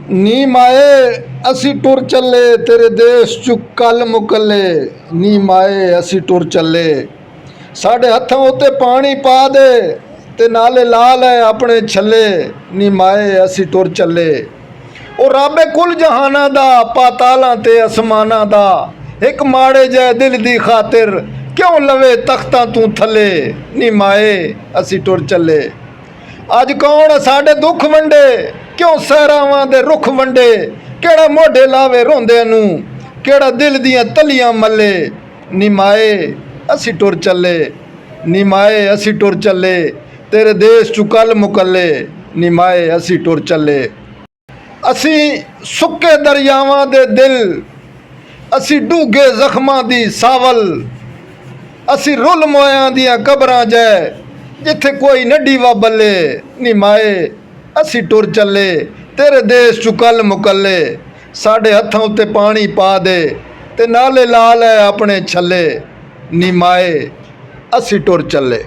ਨੀ ਮਾਏ ਅਸੀਂ ਟੁਰ ਚੱਲੇ ਤੇਰੇ ਦੇਸ਼ ਚੁ ਕੱਲ ਮੁਕੱਲੇ। ਨੀ ਮਾਏ ਅਸੀਂ ਟੁਰ ਚੱਲੇ, ਸਾਡੇ ਹੱਥਾਂ ਉੱਤੇ ਪਾਣੀ ਪਾ ਦੇ ਤੇ ਨਾਲੇ ਲਾ ਲੈ ਆਪਣੇ ਛੱਲੇ। ਨੀ ਮਾਏ ਅਸੀਂ ਟੁਰ ਚੱਲੇ। ਉਹ ਰੱਬ ਕੁੱਲ ਜਹਾਨਾਂ ਦਾ, ਪਾਤਾਲਾਂ ਤੇ ਅਸਮਾਨਾਂ ਦਾ, ਇੱਕ ਮਾੜੇ ਜਿਹੇ ਦਿਲ ਦੀ ਖਾਤਰ ਕਿਉਂ ਲਵੇ ਤਖਤਾਂ ਤੂੰ ਥੱਲੇ। ਨੀ ਮਾਏ ਅਸੀਂ ਟੁਰ ਚੱਲੇ। ਅੱਜ ਕੌਣ ਸਾਡੇ ਦੁੱਖ ਵੰਡੇ, ਕਿਉਂ ਸਹਿਰਾਵਾਂ ਦੇ ਰੁੱਖ ਵੰਡੇ, ਕਿਹੜਾ ਮੋਢੇ ਲਾਵੇ ਰੋਂਦਿਆਂ ਨੂੰ, ਕਿਹੜਾ ਦਿਲ ਦੀਆਂ ਤਲੀਆਂ ਮੱਲੇ। ਨੀ ਮਾਏ ਅਸੀਂ ਟੁਰ ਚੱਲੇ। ਨੀ ਮਾਏ ਅਸੀਂ ਟੁਰ ਚੱਲੇ ਤੇਰੇ ਦੇਸ਼ ਚੁ ਕੱਲ ਮੁਕੱਲੇ। ਨੀ ਮਾਏ ਅਸੀਂ ਟੁਰ ਚੱਲੇ। ਅਸੀਂ ਸੁੱਕੇ ਦਰਿਆਵਾਂ ਦੇ ਦਿਲ, ਅਸੀਂ ਡੂੰਘੇ ਜ਼ਖਮਾਂ ਦੀ ਸਾਵਲ, ਅਸੀਂ ਰੁੱਲ ਮੋਇਆਂ ਦੀਆਂ ਕਬਰਾਂ ਜੈ ਜਿੱਥੇ ਕੋਈ ਨੱਡੀ ਵਾ ਬੱਲੇ। ਨੀ ਮਾਏ ਅਸੀਂ ਟੁਰ ਚੱਲੇ ਤੇਰੇ ਦੇਸ਼ ਚੁ ਕੱਲ ਮੁਕੱਲੇ। ਸਾਡੇ ਹੱਥਾਂ ਉੱਤੇ ਪਾਣੀ ਪਾ ਦੇ ਤੇ ਨਾਲੇ ਲਾ ਲੈ ਆਪਣੇ ਛੱਲੇ। ਨੀ ਮਾਏ ਅਸੀਂ ਟੁਰ ਚੱਲੇ।